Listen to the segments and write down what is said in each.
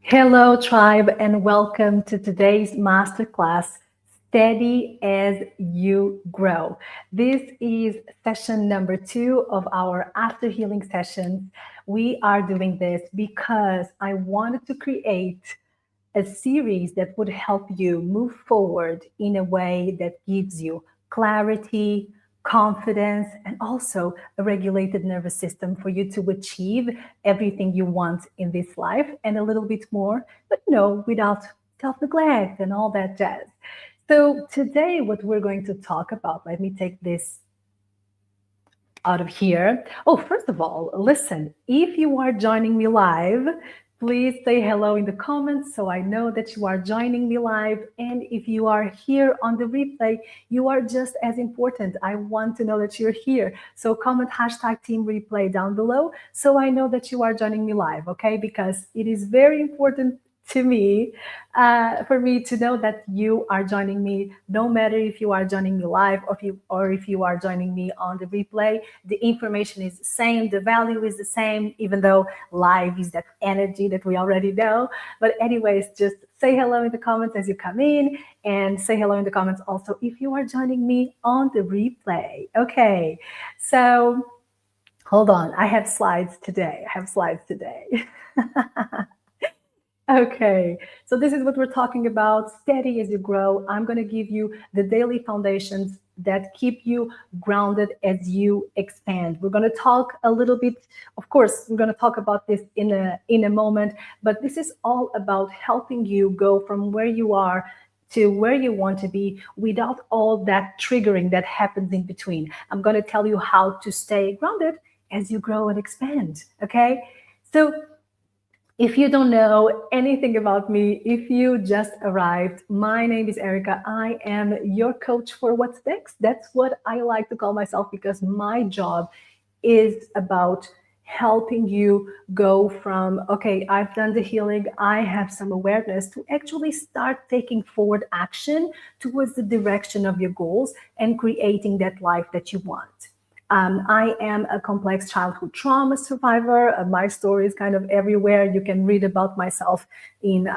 Hello, tribe, and welcome to today's masterclass, Steady as You Grow. This is session number 2 of our After Healing sessions. We are doing this because I wanted to create a series that would help you move forward in a way that gives you clarity, confidence, and also a regulated nervous system for you to achieve everything you want in this life and a little bit more, but without self neglect and all that jazz. So, today, what we're going to talk about, let me take this out of here. Oh, first of all, listen, if you are joining me live, please say hello in the comments so I know that you are joining me live. And if you are here on the replay, you are just as important. I want to know that you're here. So comment hashtag team replay down below so I know that you are joining me live, okay? Because it is very important to me for me to know that you are joining me, no matter if you are joining me live or if you are joining me on the replay. The information is the same, the value is the same, even though live is that energy that we already know. But anyways, just say hello in the comments as you come in, and say hello in the comments also if you are joining me on the replay. Okay, so hold on, I have slides today. Okay, so this is what we're talking about, steady as you grow. I'm going to give you the daily foundations that keep you grounded as you expand. We're going to talk a little bit, of course, we're going to talk about this in a moment, but this is all about helping you go from where you are to where you want to be without all that triggering that happens in between. I'm going to tell you how to stay grounded as you grow and expand, okay? So if you don't know anything about me, if you just arrived, my name is Erica. I am your coach for what's next. That's what I like to call myself because my job is about helping you go from, okay, I've done the healing, I have some awareness, to actually start taking forward action towards the direction of your goals and creating that life that you want. I am a complex childhood trauma survivor. My story is kind of everywhere. You can read about myself in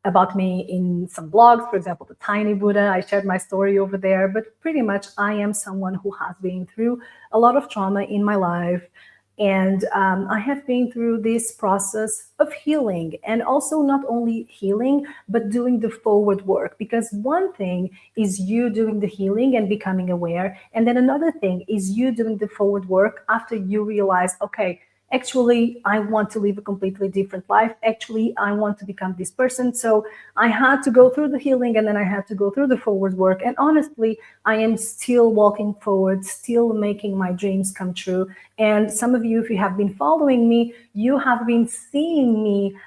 about me in some blogs, for example, the Tiny Buddha. I shared my story over there, but pretty much I am someone who has been through a lot of trauma in my life. And I have been through this process of healing, and also not only healing, but doing the forward work. Because one thing is you doing the healing and becoming aware. And then another thing is you doing the forward work after you realize, okay, actually, I want to live a completely different life. Actually, I want to become this person. So I had to go through the healing, and then I had to go through the forward work. And honestly, I am still walking forward, still making my dreams come true. And some of you, if you have been following me, you have been seeing me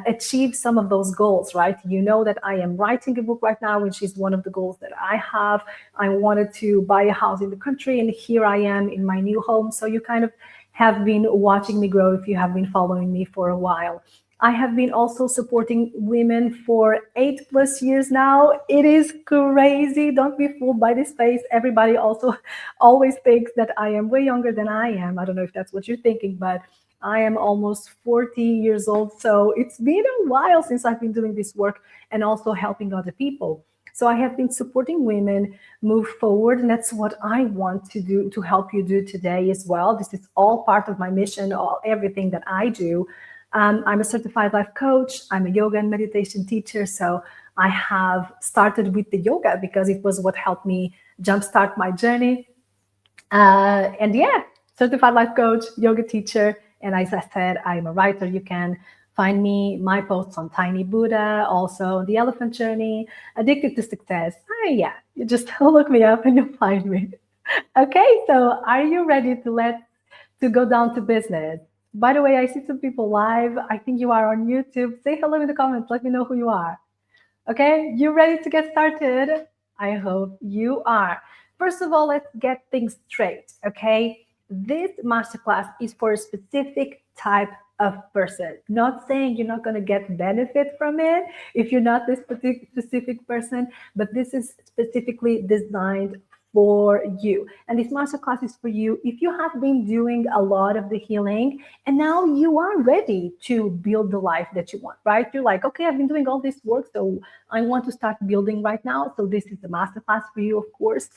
achieve some of those goals, right? You know that I am writing a book right now, which is one of the goals that I have. I wanted to buy a house in the country, and here I am in my new home. So you kind of have been watching me grow if you have been following me for a while. I have been also supporting women for 8+ years now. It is crazy. Don't be fooled by this face. Everybody also always thinks that I am way younger than I am. I don't know if that's what you're thinking, but I am almost 40 years old. So it's been a while since I've been doing this work and also helping other people. So I have been supporting women move forward, and that's what I want to do to help you do today as well. This is all part of my mission, everything that I do. I'm a certified life coach. I'm a yoga and meditation teacher. So I have started with the yoga because it was what helped me jumpstart my journey. And yeah, certified life coach, yoga teacher. And as I said, I'm a writer. You can find me, my posts on Tiny Buddha, also The Elephant Journey, Addicted to Success. Yeah, you just look me up and you'll find me. Okay, so are you ready to go down to business? By the way, I see some people live. I think you are on YouTube. Say hello in the comments. Let me know who you are. Okay, you ready to get started? I hope you are. First of all, let's get things straight. Okay, this masterclass is for a specific type of person. Not saying you're not going to get benefit from it if you're not this specific person, but this is specifically designed for you. And this masterclass is for you if you have been doing a lot of the healing and now you are ready to build the life that you want, right? You're like, okay, I've been doing all this work, so I want to start building right now. So this is the masterclass for you, of course.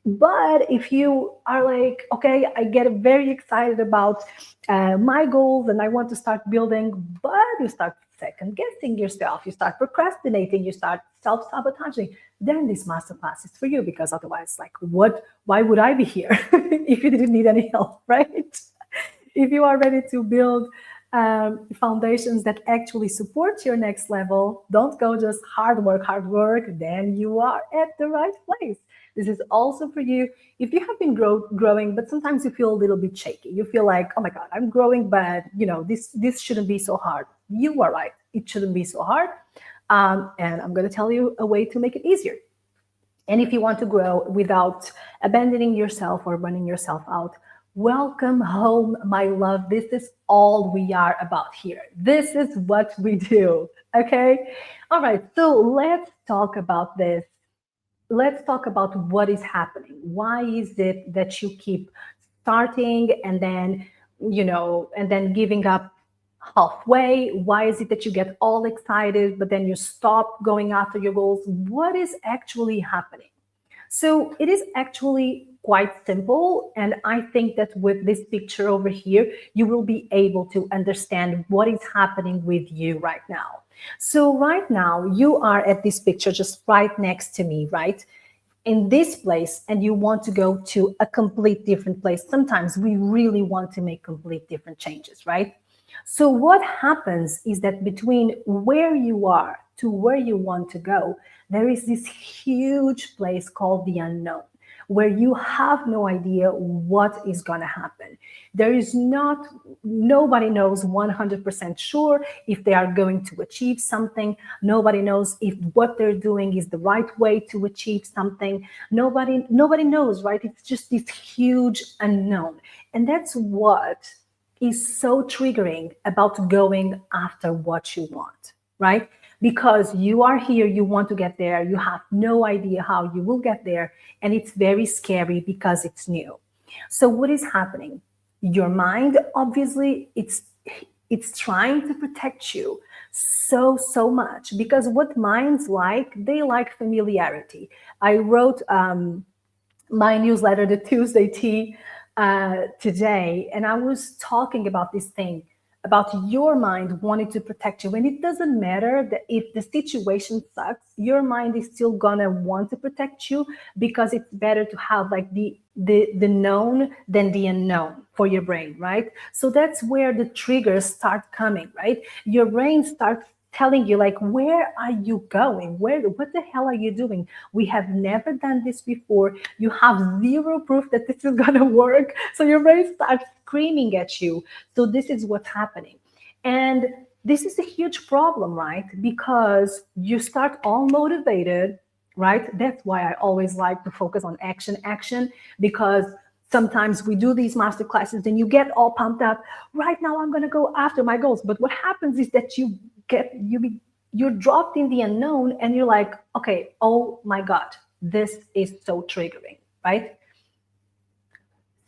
But if you are like, okay, I get very excited about my goals and I want to start building, but you start second guessing yourself, you start procrastinating, you start self sabotaging, then this masterclass is for you, because otherwise, like, what? Why would I be here if you didn't need any help, right? If you are ready to build foundations that actually support your next level, don't go just hard work, then you are at the right place. This is also for you if you have been growing, but sometimes you feel a little bit shaky. You feel like, oh my God, I'm growing, but this shouldn't be so hard. You are right. It shouldn't be so hard. And I'm going to tell you a way to make it easier. And if you want to grow without abandoning yourself or burning yourself out, welcome home, my love. This is all we are about here. This is what we do. Okay? All right. So let's talk about this. Let's talk about what is happening. Why is it that you keep starting and then, and then giving up halfway? Why is it that you get all excited, but then you stop going after your goals? What is actually happening? So it is actually quite simple. And I think that with this picture over here, you will be able to understand what is happening with you right now. So right now, you are at this picture just right next to me, right? In this place, and you want to go to a complete different place. Sometimes we really want to make complete different changes, right? So what happens is that between where you are to where you want to go, there is this huge place called the unknown, where you have no idea what is going to happen. There is nobody knows 100% sure if they are going to achieve something. Nobody knows if what they're doing is the right way to achieve something. Nobody knows, right? It's just this huge unknown. And that's what is so triggering about going after what you want, right? Because you are here, you want to get there, you have no idea how you will get there, and it's very scary because it's new. So what is happening? Your mind, obviously, it's trying to protect you so much, because what minds like, they like familiarity. I wrote my newsletter, the Tuesday Tea, today, and I was talking about this thing about your mind wanting to protect you. And it doesn't matter that if the situation sucks, your mind is still gonna want to protect you, because it's better to have like the known than the unknown for your brain, right? So that's where the triggers start coming, right? Your brain starts telling you, like, where are you going? What the hell are you doing? We have never done this before. You have zero proof that this is gonna work. So your brain starts screaming at you. So this is what's happening. And this is a huge problem, right? Because you start all motivated, right? That's why I always like to focus on action, because sometimes we do these master classes and you get all pumped up. Right now, I'm going to go after my goals. But what happens is that you're dropped in the unknown, and you're like, okay, oh my God, this is so triggering, right?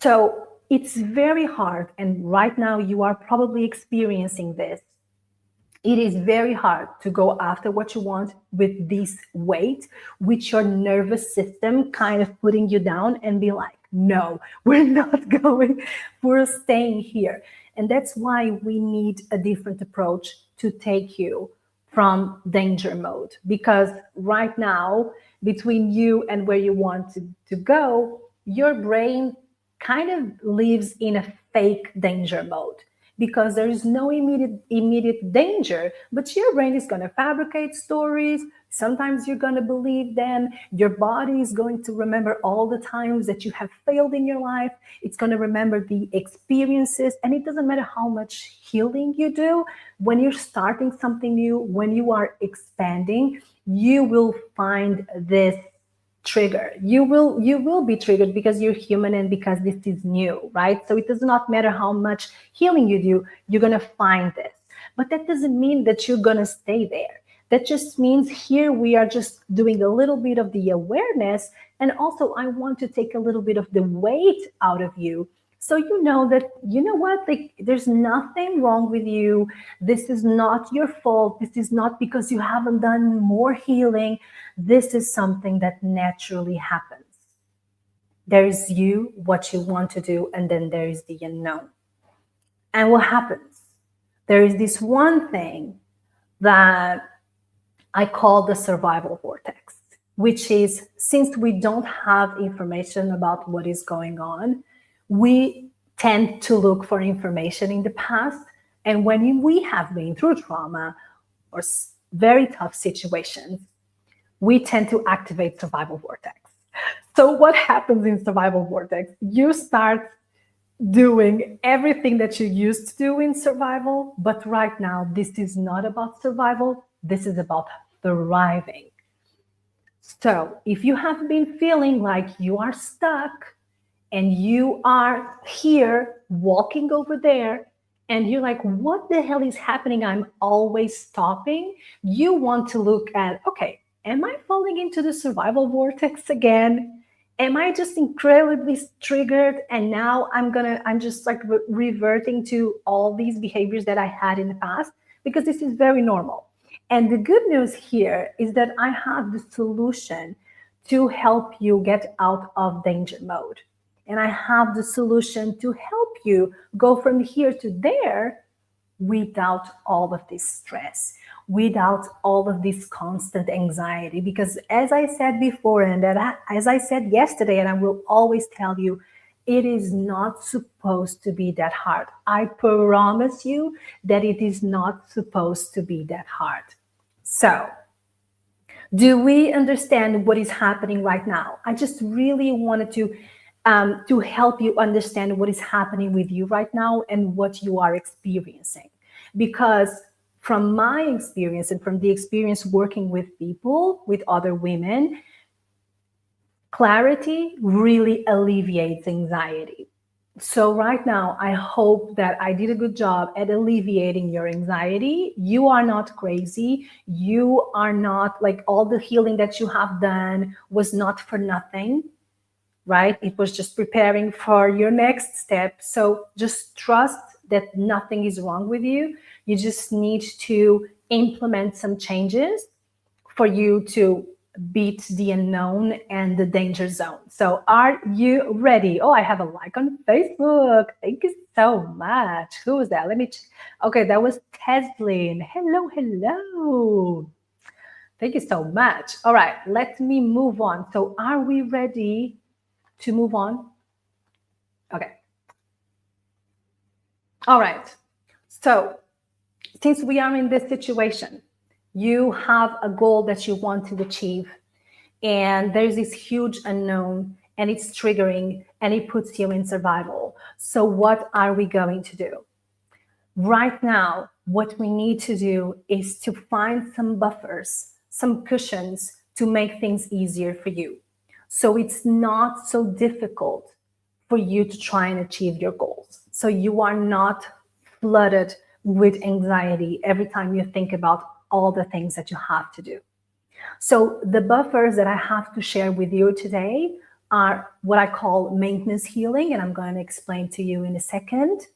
So it's very hard. And right now you are probably experiencing this. It is very hard to go after what you want with this weight, with your nervous system kind of putting you down and be like, no, we're not going, we're staying here. And that's why we need a different approach to take you from danger mode. Because right now, between you and where you want to go, your brain kind of lives in a fake danger mode, because there is no immediate danger, but your brain is going to fabricate stories. Sometimes you're going to believe them. Your body is going to remember all the times that you have failed in your life. It's going to remember the experiences. And it doesn't matter how much healing you do. When you're starting something new, when you are expanding, you will find this trigger. You will be triggered, because you're human and because this is new, right? So it does not matter how much healing you do, you're going to find this. But that doesn't mean that you're going to stay there. That just means here we are just doing a little bit of the awareness. And also, I want to take a little bit of the weight out of you. So you know that, you know what, like there's nothing wrong with you. This is not your fault. This is not because you haven't done more healing. This is something that naturally happens. There is you, what you want to do, and then there is the unknown. And what happens? There is this one thing that I call the survival vortex, which is since we don't have information about what is going on, we tend to look for information in the past. And when we have been through trauma or very tough situations, we tend to activate survival vortex. So what happens in survival vortex? You start doing everything that you used to do in survival, but right now this is not about survival. This is about thriving. So if you have been feeling like you are stuck and you are here walking over there and you're like, what the hell is happening? I'm always stopping. You want to look at, okay, am I falling into the survival vortex again? Am I just incredibly triggered and now I'm just like reverting to all these behaviors that I had in the past? Because this is very normal. And the good news here is that I have the solution to help you get out of danger mode. And I have the solution to help you go from here to there without all of this stress, without all of this constant anxiety. Because as I said before, and as I said yesterday, and I will always tell you, it is not supposed to be that hard. I promise you that it is not supposed to be that hard. So, do we understand what is happening right now? I just really wanted to help you understand what is happening with you right now and what you are experiencing. Because from my experience and from the experience working with people, with other women, clarity really alleviates anxiety. So right now, I hope that I did a good job at alleviating your anxiety. You are not crazy. You are not like all the healing that you have done was not for nothing, right? It was just preparing for your next step. So just trust that nothing is wrong with you. You just need to implement some changes for you to beat the unknown and the danger zone. So are you ready? Oh, I have a like on Facebook. Thank you so much. Who was that? Let me check. Okay, that was Teslin. Hello, hello. Thank you so much. All right, let me move on. So are we ready to move on? Okay. All right. So since we are in this situation, you have a goal that you want to achieve, and there's this huge unknown, and it's triggering, and it puts you in survival. So what are we going to do? Right now, what we need to do is to find some buffers, some cushions to make things easier for you. So it's not so difficult for you to try and achieve your goals. So you are not flooded with anxiety every time you think about all the things that you have to do. So the buffers that I have to share with you today are what I call maintenance healing, and I'm going to explain to you in a second,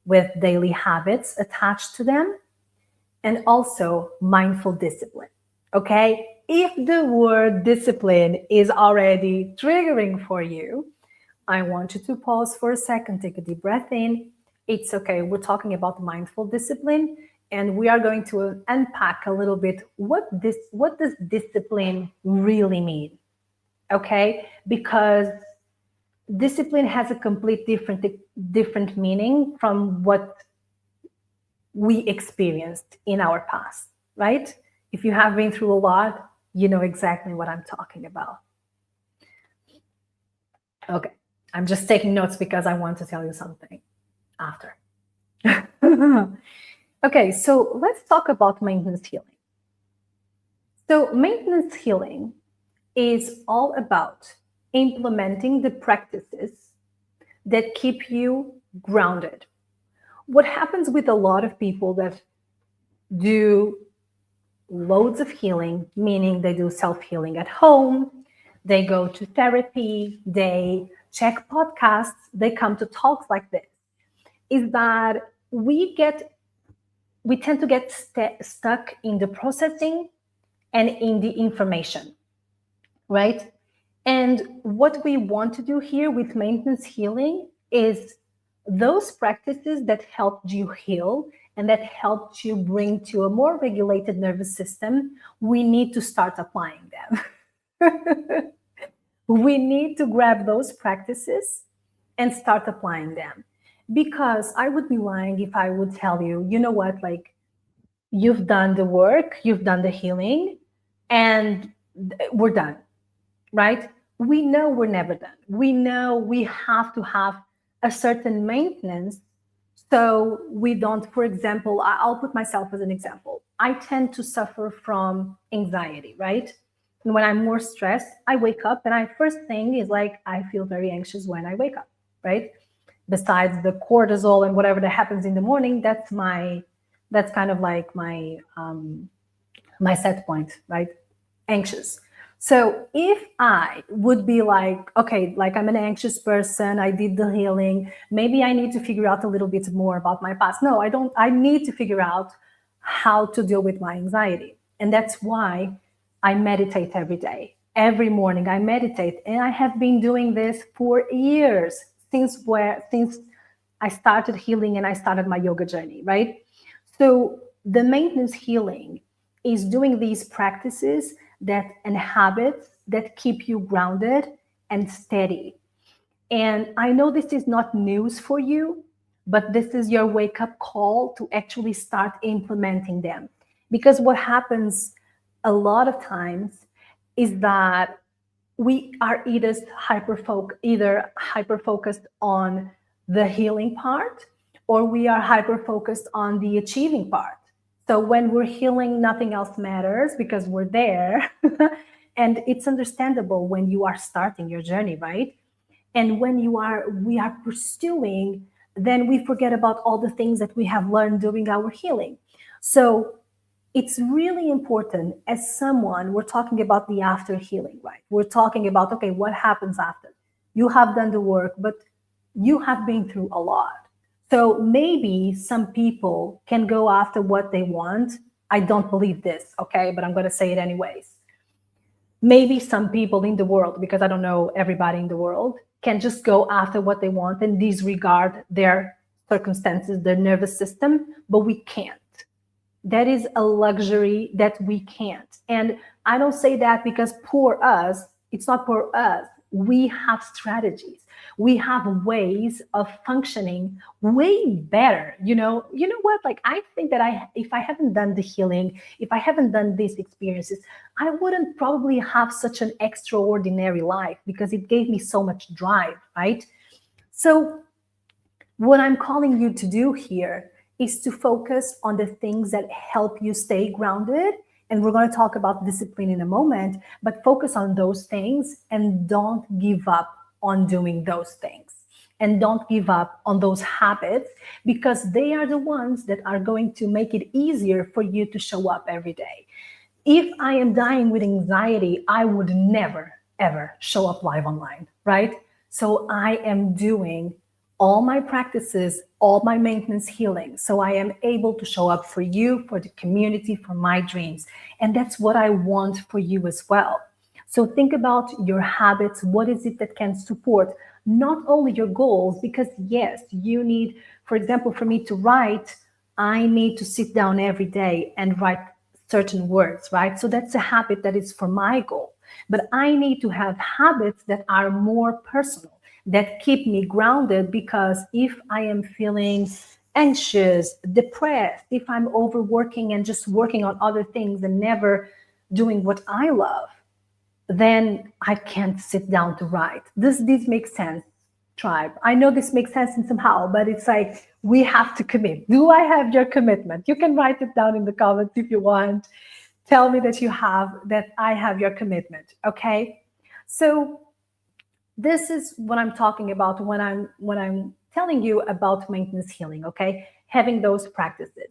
with daily habits attached to them, and also mindful discipline. Okay? If the word discipline is already triggering for you, I want you to pause for a second, take a deep breath in. It's okay. We're talking about mindful discipline, and we are going to unpack a little bit what does discipline really mean? Okay? Because discipline has a complete different meaning from what we experienced in our past, right? If you have been through a lot, you know exactly what I'm talking about. Okay, I'm just taking notes because I want to tell you something after. Okay, so let's talk about maintenance healing. So maintenance healing is all about implementing the practices that keep you grounded. What happens with a lot of people that do loads of healing, meaning they do self-healing at home, they go to therapy, they check podcasts, they come to talks like this, is that we tend to get stuck in the processing and in the information, right? And what we want to do here with maintenance healing is those practices that helped you heal and that helped you bring to a more regulated nervous system, we need to start applying them. We need to grab those practices and start applying them. Because I would be lying if I would tell you, you know what, like, you've done the work, you've done the healing, and we're done, right? We know we're never done. We know we have to have a certain maintenance so we don't, for example, I'll put myself as an example. I tend to suffer from anxiety, right? And when I'm more stressed, I wake up and I first thing is like I feel very anxious when I wake up, right? Besides the cortisol and whatever that happens in the morning, that's kind of like my set point, right? Anxious. So if I would be like, okay, like I'm an anxious person, I did the healing, maybe I need to figure out a little bit more about my past. No, I don't. I need to figure out how to deal with my anxiety. And that's why I meditate every day. Every morning I meditate. And I have been doing this for years since I started healing and I started my yoga journey, right? So the maintenance healing is doing these practices that and habits that keep you grounded and steady. And I know this is not news for you, but this is your wake up call to actually start implementing them. Because what happens a lot of times is that we are either hyper focused on the healing part, or we are hyper focused on the achieving part. So when we're healing, nothing else matters because we're there. And it's understandable when you are starting your journey, right? And when we are pursuing, then we forget about all the things that we have learned during our healing. So it's really important, as someone, we're talking about the after healing, right? We're talking about, okay, what happens after? You have done the work, but you have been through a lot. So maybe some people can go after what they want. I don't believe this, okay, but I'm going to say it anyways. Maybe some people in the world, because I don't know everybody in the world, can just go after what they want and disregard their circumstances, their nervous system, but we can't. That is a luxury that we can't. And I don't say that because poor us, it's not poor us. We have strategies. We have ways of functioning way better. You know what? Like I think that if I haven't done the healing, if I haven't done these experiences, I wouldn't probably have such an extraordinary life because it gave me so much drive, right? So what I'm calling you to do here is to focus on the things that help you stay grounded. And we're going to talk about discipline in a moment, but focus on those things and don't give up on doing those things. And don't give up on those habits because they are the ones that are going to make it easier for you to show up every day. If I am dying with anxiety, I would never, ever show up live online, right? So I am doing all my practices, all my maintenance healing. So I am able to show up for you, for the community, for my dreams. And that's what I want for you as well. So think about your habits. What is it that can support not only your goals? Because yes, you need, for example, for me to write, I need to sit down every day and write certain words, right? So that's a habit that is for my goal. But I need to have habits that are more personal, that keep me grounded, because if I am feeling anxious, depressed, if I'm overworking and just working on other things and never doing what I love, then I can't sit down to write. This makes sense, tribe. I know this makes sense in somehow, but it's like we have to commit. Do I have your commitment? You can write it down in the comments if you want. Tell me that I have your commitment. Okay. So this is what I'm talking about when I'm telling you about maintenance healing, okay? Having those practices.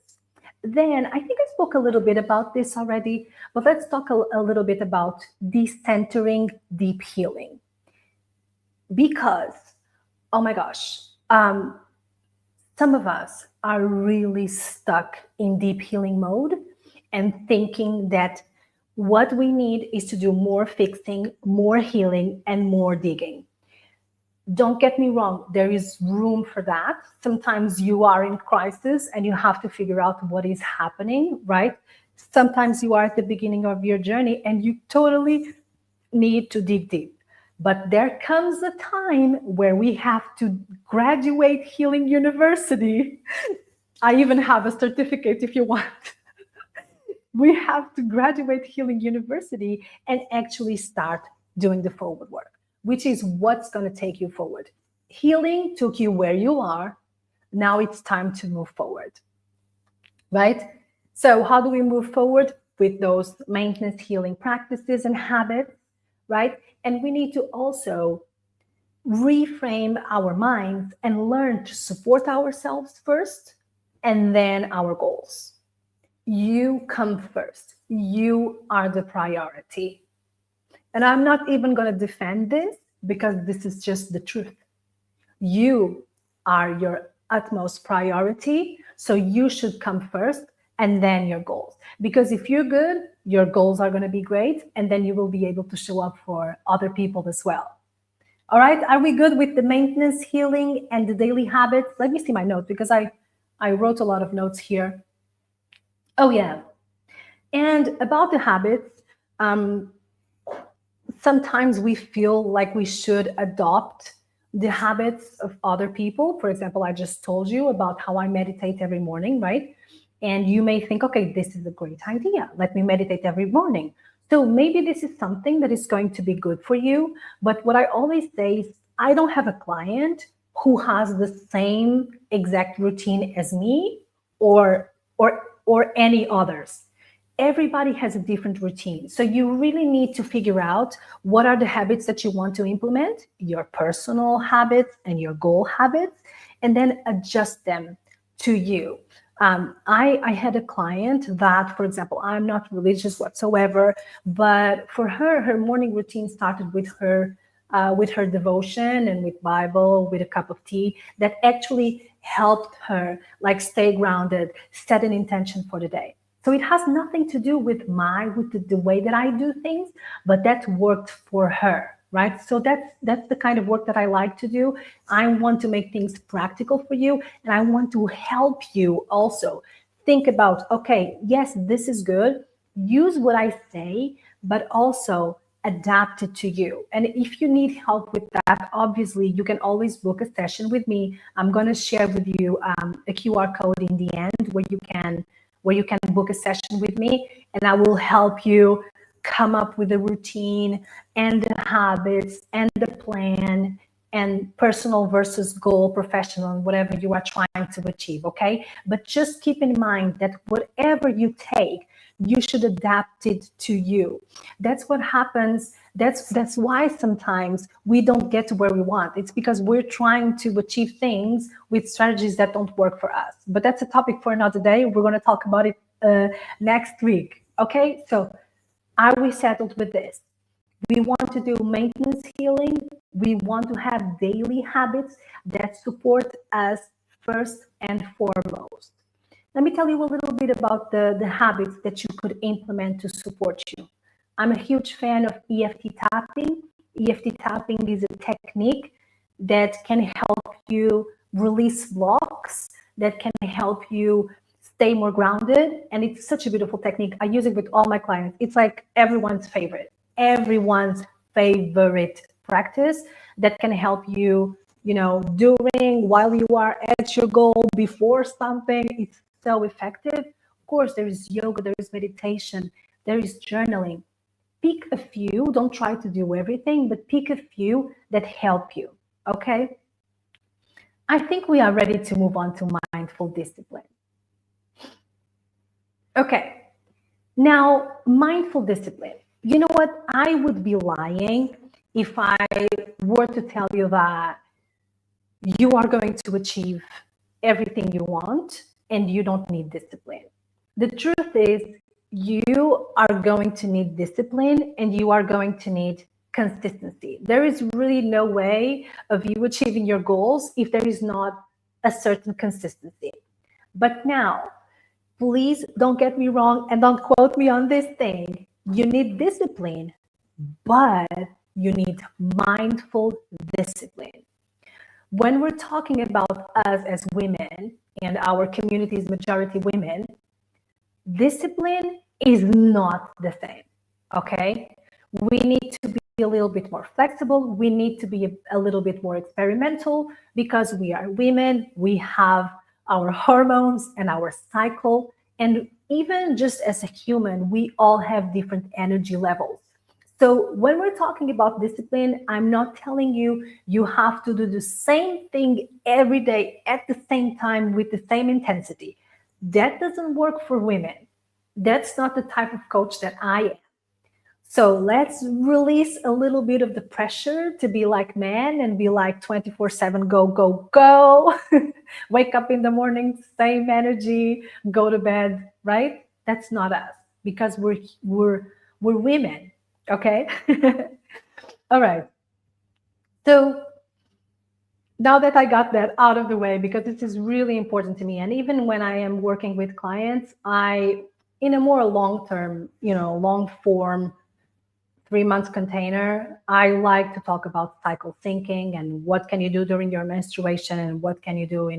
Then I think I spoke a little bit about this already, but let's talk a little bit about decentering, deep healing. Because, oh my gosh, some of us are really stuck in deep healing mode and thinking that what we need is to do more fixing, more healing, and more digging. Don't get me wrong, there is room for that. Sometimes you are in crisis and you have to figure out what is happening, right? Sometimes you are at the beginning of your journey and you totally need to dig deep. But there comes a time where we have to graduate Healing University. I even have a certificate if you want. We have to graduate Healing University and actually start doing the forward work, which is what's going to take you forward. Healing took you where you are. Now it's time to move forward, right? So how do we move forward? With those maintenance healing practices and habits, right? And we need to also reframe our minds and learn to support ourselves first and then our goals. You come first. You are the priority. And I'm not even going to defend this because this is just the truth. You are your utmost priority. So you should come first and then your goals. Because if you're good, your goals are going to be great. And then you will be able to show up for other people as well. All right. Are we good with the maintenance, healing, and the daily habits? Let me see my notes because I wrote a lot of notes here. Oh, yeah. And about the habits, sometimes we feel like we should adopt the habits of other people. For example, I just told you about how I meditate every morning, right? And you may think, okay, this is a great idea. Let me meditate every morning. So maybe this is something that is going to be good for you. But what I always say is I don't have a client who has the same exact routine as me or any others. Everybody has a different routine. So you really need to figure out what are the habits that you want to implement, your personal habits and your goal habits, and then adjust them to you. I had a client that, for example, I'm not religious whatsoever, but for her, her morning routine started with her devotion and with Bible, with a cup of tea that actually helped her like stay grounded, set an intention for the day. So it has nothing to do with the way that I do things, but that worked for her, right? So that's the kind of work that I like to do. I want to make things practical for you, and I want to help you also think about, okay, yes, this is good. Use what I say, but also adapt it to you. And if you need help with that, obviously you can always book a session with me. I'm going to share with you a QR code in the end where you can book a session with me, and I will help you come up with a routine and the habits and the plan and personal versus goal, professional, whatever you are trying to achieve, okay? But just keep in mind that whatever you take, you should adapt it to you. That's what happens. That's why sometimes we don't get to where we want. It's because we're trying to achieve things with strategies that don't work for us. But that's a topic for another day. We're going to talk about it next week. Okay, so are we settled with this? We want to do maintenance healing. We want to have daily habits that support us first and foremost. Let me tell you a little bit about the habits that you could implement to support you. I'm a huge fan of EFT tapping. EFT tapping is a technique that can help you release blocks, that can help you stay more grounded. And it's such a beautiful technique. I use it with all my clients. It's like everyone's favorite practice that can help you, during, while you are at your goal, before something. It's so effective. Of course, there is yoga, there is meditation, there is journaling. Pick a few. Don't try to do everything, but pick a few that help you. Okay? I think we are ready to move on to mindful discipline. Okay. Now, mindful discipline. You know what? I would be lying if I were to tell you that you are going to achieve everything you want and you don't need discipline. The truth is, you are going to need discipline and you are going to need consistency. There is really no way of you achieving your goals if there is not a certain consistency. But now, please don't get me wrong and don't quote me on this thing. You need discipline, but you need mindful discipline. When we're talking about us as women and our community is majority women, discipline is not the same. Okay? We need to be a little bit more flexible. We need to be a little bit more experimental because we are women. We have our hormones and our cycle. And even just as a human, we all have different energy levels. So when we're talking about discipline, I'm not telling you you have to do the same thing every day at the same time with the same intensity. That doesn't work for women. That's not the type of coach that I am. So let's release a little bit of the pressure to be like men and be like 24/7, go, go, go. Wake up in the morning, same energy, go to bed, right? That's not us because we're women, okay? All right. So now that I got that out of the way, because this is really important to me, and even when I am working with clients, in a more long term, long form 3 months container, I like to talk about cycle thinking and what can you do during your menstruation and what can you do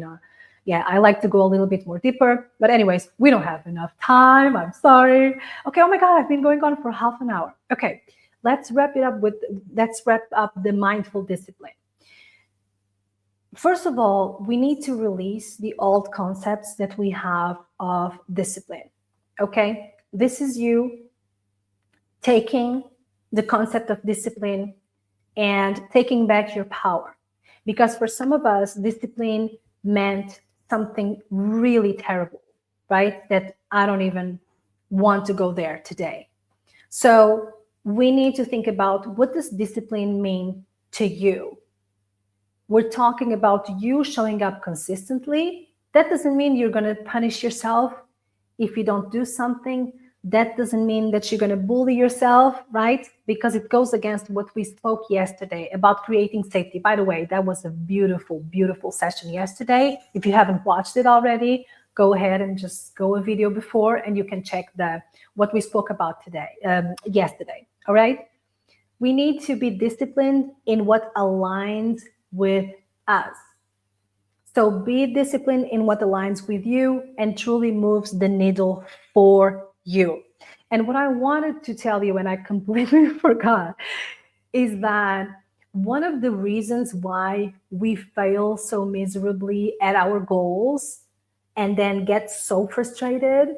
yeah, I like to go a little bit more deeper. But anyways, we don't have enough time. I'm sorry. Okay. Oh my God, I've been going on for half an hour. Okay. Let's wrap up the mindful discipline. First of all, we need to release the old concepts that we have of discipline. Okay. This is you taking the concept of discipline and taking back your power. Because for some of us, discipline meant something really terrible, right? That I don't even want to go there today. So we need to think about, what does discipline mean to you? We're talking about you showing up consistently. That doesn't mean you're going to punish yourself if you don't do something. That doesn't mean that you're going to bully yourself, right? Because it goes against what we spoke yesterday about creating safety. By the way, that was a beautiful, beautiful session yesterday. If you haven't watched it already, go ahead and just go a video before and you can check what we spoke about yesterday. All right. We need to be disciplined in what aligns with us. So be disciplined in what aligns with you and truly moves the needle for you. And what I wanted to tell you, and I completely forgot, is that one of the reasons why we fail so miserably at our goals and then get so frustrated,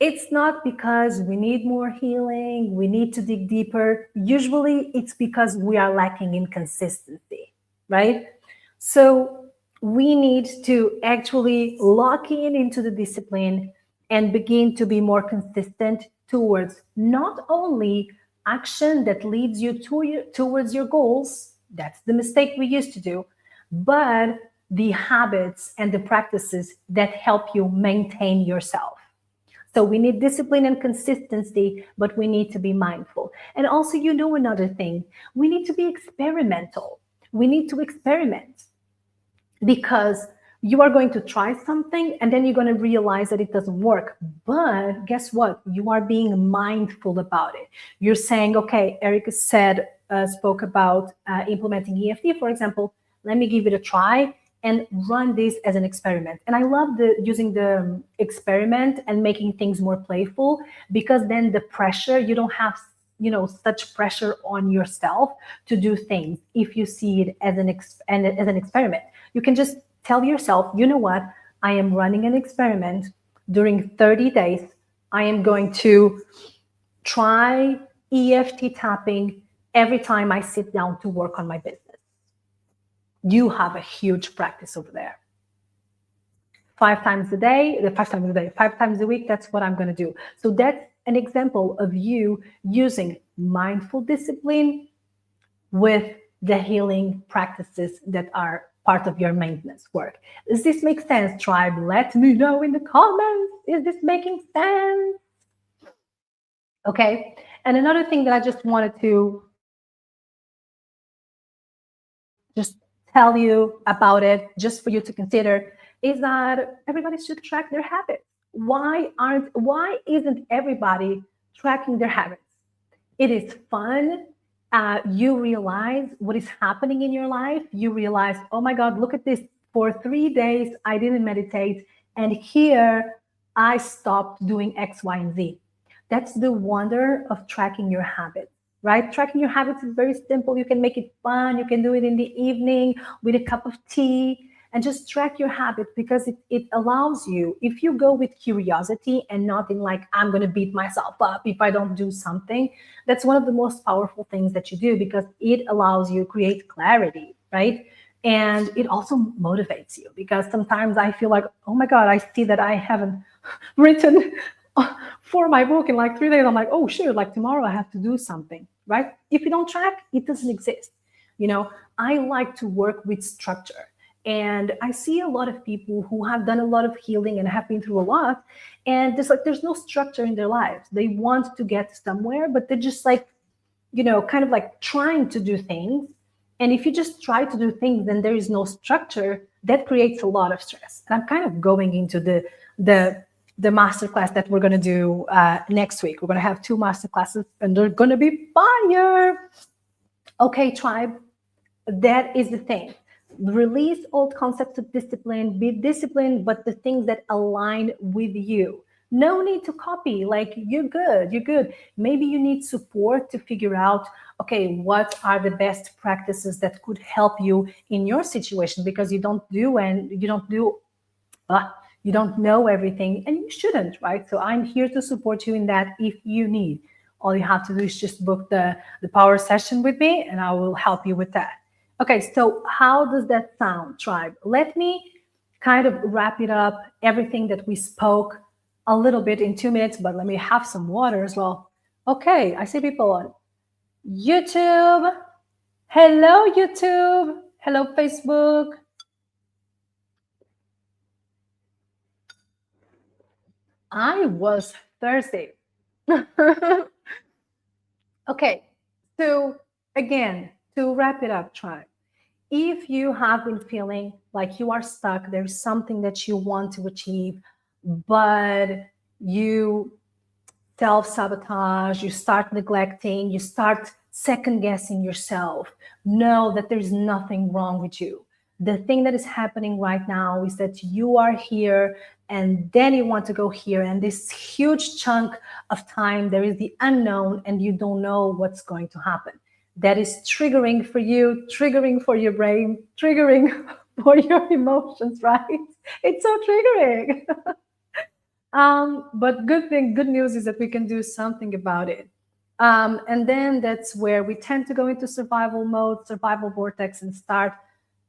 it's not because we need more healing, we need to dig deeper. Usually it's because we are lacking in consistency, right? So we need to actually lock into the discipline and begin to be more consistent towards not only action that leads you towards your goals, that's the mistake we used to do, but the habits and the practices that help you maintain yourself. So we need discipline and consistency, but we need to be mindful. And also, another thing, we need to be experimental. We need to experiment, because you are going to try something and then you're going to realize that it doesn't work. But guess what? You are being mindful about it. You're saying, okay, Erica spoke about implementing EFT, for example. Let me give it a try and run this as an experiment. And I love using the experiment and making things more playful, because then the pressure, you don't have such pressure on yourself to do things. If you see it as an experiment, you can just tell yourself, you know what, I am running an experiment. During 30 days, I am going to try EFT tapping every time I sit down to work on my business. You have a huge practice over there. 5 times a week, that's what I'm going to do. So that's an example of you using mindful discipline with the healing practices that are part of your maintenance work. Does this make sense, tribe? Let me know in the comments. Is this making sense? Okay. And another thing that I just wanted to just tell you about it, just for you to consider, is that everybody should track their habits. Why isn't everybody tracking their habits? It is fun. You realize what is happening in your life. You realize, oh my God, look at this. For 3 days, I didn't meditate. And here I stopped doing X, Y, and Z. That's the wonder of tracking your habits, right? Tracking your habits is very simple. You can make it fun. You can do it in the evening with a cup of tea and just track your habits because it allows you, if you go with curiosity and not in like, I'm going to beat myself up if I don't do something, that's one of the most powerful things that you do because it allows you to create clarity, right? And it also motivates you because sometimes I feel like, oh my God, I see that I haven't written for my book in like 3 days. I'm like, oh, sure, like tomorrow I have to do something, right? If you don't track, it doesn't exist. I like to work with structure. And I see a lot of people who have done a lot of healing and have been through a lot. And there's no structure in their lives. They want to get somewhere, but they're just like, kind of like trying to do things. And if you just try to do things and there is no structure, that creates a lot of stress. And I'm kind of going into the masterclass that we're going to do next week. We're going to have 2 masterclasses and they're going to be fire. Okay, tribe, that is the thing. Release old concepts of discipline, be disciplined, but the things that align with you. No need to copy. Like, you're good, you're good. Maybe you need support to figure out, okay, what are the best practices that could help you in your situation because you don't know everything and you shouldn't, right? So I'm here to support you in that if you need. All you have to do is just book the power session with me and I will help you with that. Okay, so how does that sound, tribe? Let me kind of wrap it up, everything that we spoke a little bit in 2 minutes, but let me have some water as well. Okay, I see people on YouTube. Hello, YouTube. Hello, Facebook. I was thirsty. Okay, so again, to wrap it up, tribe, if you have been feeling like you are stuck, there's something that you want to achieve, but you self sabotage, you start neglecting, you start second guessing yourself, know that there's nothing wrong with you. The thing that is happening right now is that you are here and then you want to go here. And this huge chunk of time, there is the unknown and you don't know what's going to happen. That is triggering for you, triggering for your brain, triggering for your emotions, right? It's so triggering. But good news is that we can do something about it. And then that's where we tend to go into survival mode, survival vortex, and start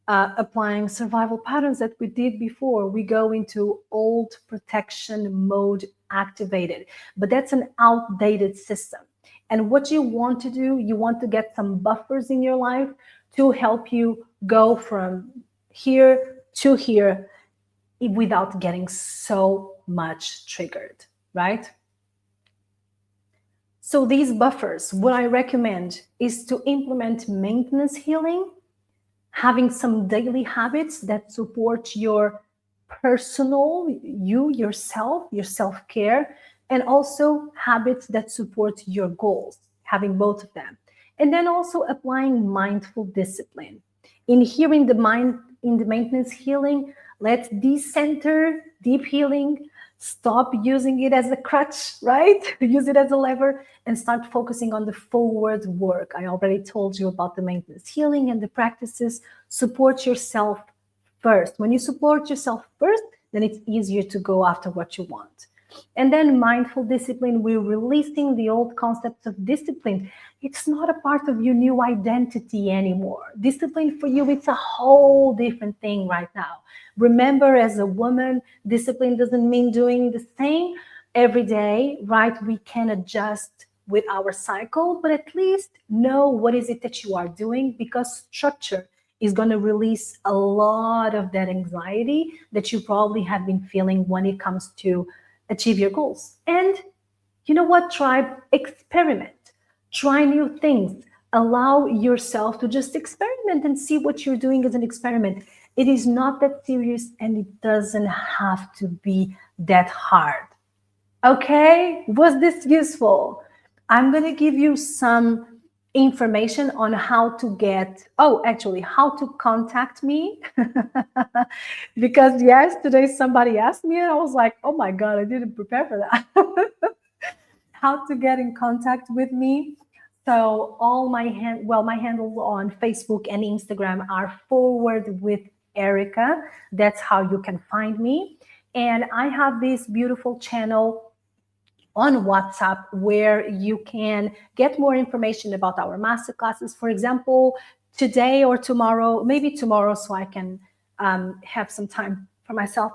applying survival patterns that we did before. We go into old protection mode activated, but that's an outdated system. And what you want to do, you want to get some buffers in your life to help you go from here to here without getting so much triggered, right? So these buffers, what I recommend is to implement maintenance healing, having some daily habits that support your personal, yourself, your self-care, and also habits that support your goals, having both of them. And then also applying mindful discipline. In here in the maintenance healing, let's decenter deep healing, stop using it as a crutch, right? Use it as a lever and start focusing on the forward work. I already told you about the maintenance healing and the practices. Support yourself first. When you support yourself first, then it's easier to go after what you want. And then mindful discipline, we're releasing the old concepts of discipline. It's not a part of your new identity anymore. Discipline for you, it's a whole different thing right now. Remember, as a woman, discipline doesn't mean doing the same every day, right? We can adjust with our cycle, but at least know what is it that you are doing, because structure is going to release a lot of that anxiety that you probably have been feeling when it comes to achieve your goals. And you know what, tribe? Experiment. Try new things. Allow yourself to just experiment and see what you're doing as an experiment. It is not that serious and it doesn't have to be that hard. Okay, was this useful? I'm going to give you some information on how to get, oh, actually, how to contact me. Because yesterday somebody asked me and I was like, oh my God, I didn't prepare for that. How to get in contact with me. So all my my handles on Facebook and Instagram are Forward with Erica. That's how you can find me. And I have this beautiful channel on WhatsApp where you can get more information about our masterclasses. For example, today or tomorrow, maybe tomorrow, so I can have some time for myself.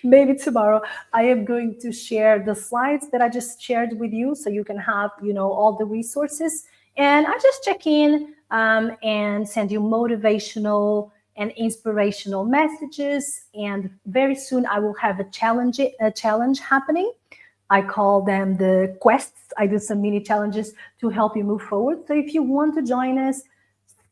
Maybe tomorrow, I am going to share the slides that I just shared with you, so you can have, all the resources. And I just check in and send you motivational and inspirational messages. And very soon, I will have a challenge happening. I call them the quests. I do some mini challenges to help you move forward. So if you want to join us,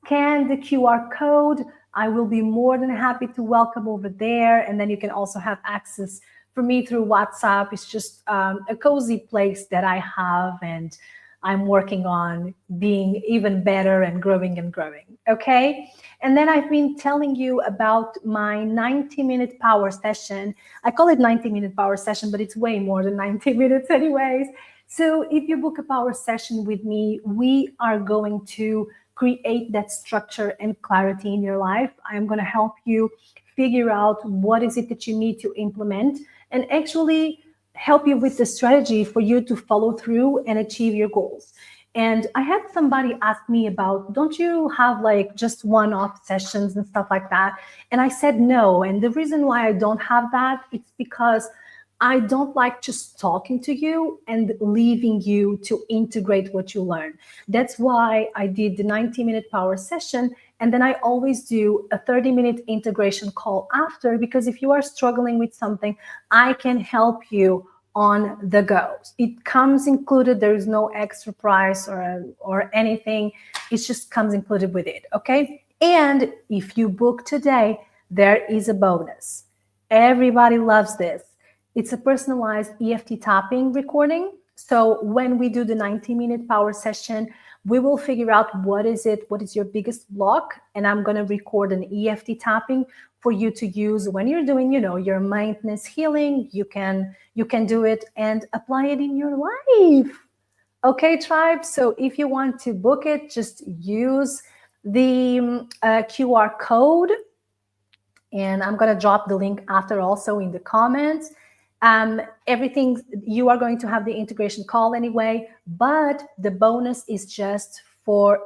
scan the QR code. I will be more than happy to welcome over there. And then you can also have access for me through WhatsApp. It's just a cozy place that I have, and I'm working on being even better and growing and growing. Okay. And then I've been telling you about my 90-minute power session. I call it 90-minute power session, but it's way more than 90 minutes anyways. So if you book a power session with me, we are going to create that structure and clarity in your life. I'm going to help you figure out what is it that you need to implement and actually help you with the strategy for you to follow through and achieve your goals. And I had somebody ask me about, don't you have like just one-off sessions and stuff like that? And I said no. And the reason why I don't have that, it's because I don't like just talking to you and leaving you to integrate what you learn. That's why I did the 90-minute power session. And then I always do a 30-minute integration call after, because if you are struggling with something, I can help you on the go. It comes included. There is no extra price or anything. It just comes included with it. Okay. And if you book today, there is a bonus. Everybody loves this. It's a personalized EFT tapping recording. So when we do the 90-minute power session, we will figure out what is your biggest block, and I'm going to record an EFT tapping for you to use when you're doing, your mindfulness healing. You can do it and apply it in your life. Okay, tribe. So if you want to book it, just use the QR code, and I'm going to drop the link after also in the comments. Everything, you are going to have the integration call anyway, but the bonus is just for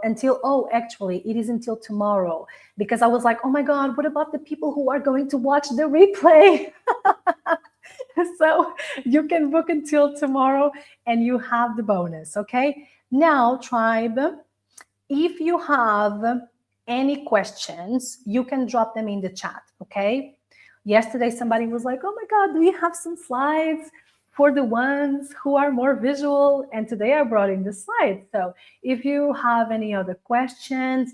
actually it is until tomorrow, because I was like, oh my God, what about the people who are going to watch the replay? So you can book until tomorrow and you have the bonus. Okay. Now, tribe, if you have any questions, you can drop them in the chat. Okay. Yesterday, somebody was like, oh my God, do you have some slides for the ones who are more visual? And today I brought in the slides. So if you have any other questions,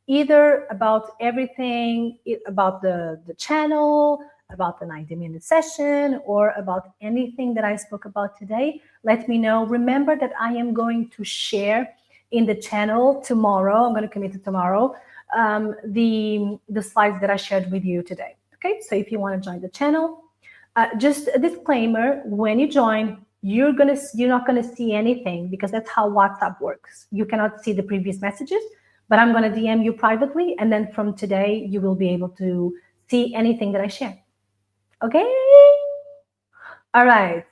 either about everything, about the channel, about the 90-minute session, or about anything that I spoke about today, let me know. Remember that I am going to share in the channel tomorrow. I'm going to commit to tomorrow, the slides that I shared with you today. Okay, so if you want to join the channel, just a disclaimer: when you join, you're not gonna see anything, because that's how WhatsApp works. You cannot see the previous messages, but I'm gonna DM you privately, and then from today you will be able to see anything that I share. Okay. All right.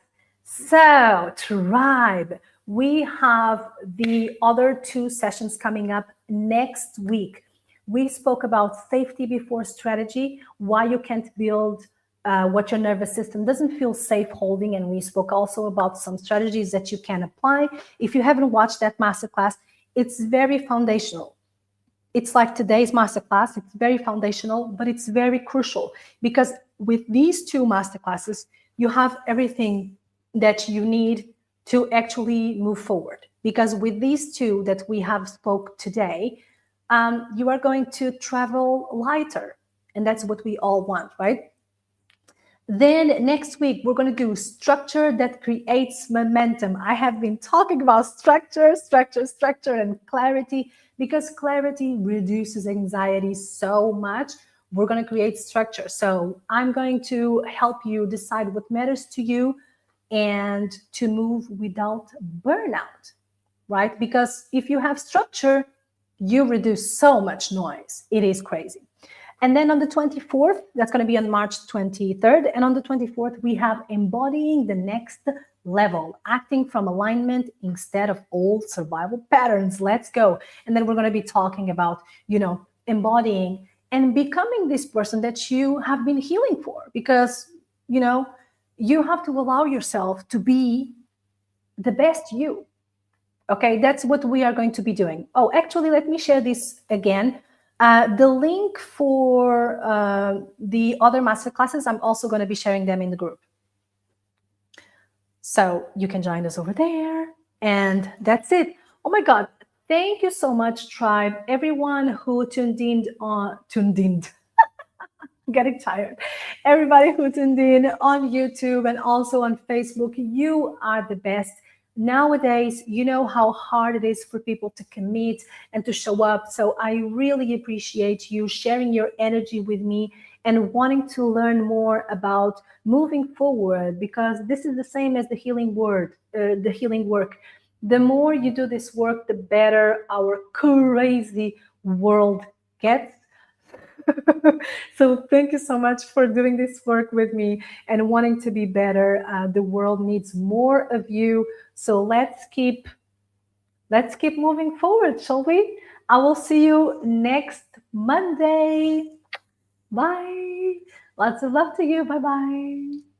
So, tribe, we have the other 2 sessions coming up next week. We spoke about safety before strategy, why you can't build what your nervous system doesn't feel safe holding. And we spoke also about some strategies that you can apply. If you haven't watched that masterclass, it's very foundational. it's like today's masterclass. It's very foundational, but it's very crucial because with these two masterclasses, you have everything that you need to actually move forward. Because with these two that we have spoke today, you are going to travel lighter, and that's what we all want, right? Then next week, we're going to do structure that creates momentum. I have been talking about structure, and clarity because clarity reduces anxiety so much. We're going to create structure. So I'm going to help you decide what matters to you and to move without burnout, right? Because if you have structure, you reduce so much noise. It is crazy. And then on the 24th, that's going to be on March 23rd. And on the 24th, we have embodying the next level, acting from alignment instead of old survival patterns. Let's go. And then we're going to be talking about, embodying and becoming this person that you have been healing for, because, you have to allow yourself to be the best you. Okay, that's what we are going to be doing. Oh, actually, let me share this again. The link for the other masterclasses, I'm also going to be sharing them in the group. So you can join us over there. And that's it. Oh my God. Thank you so much, tribe. Everyone who tuned in. Getting tired. Everybody who tuned in on YouTube and also on Facebook, you are the best. Nowadays, you know how hard it is for people to commit and to show up. So I really appreciate you sharing your energy with me and wanting to learn more about moving forward, because this is the same as the the healing work. The more you do this work, the better our crazy world gets. So thank you so much for doing this work with me and wanting to be better. The world needs more of you. So let's keep moving forward, shall we? I will see you next Monday. Bye. Lots of love to you. Bye bye.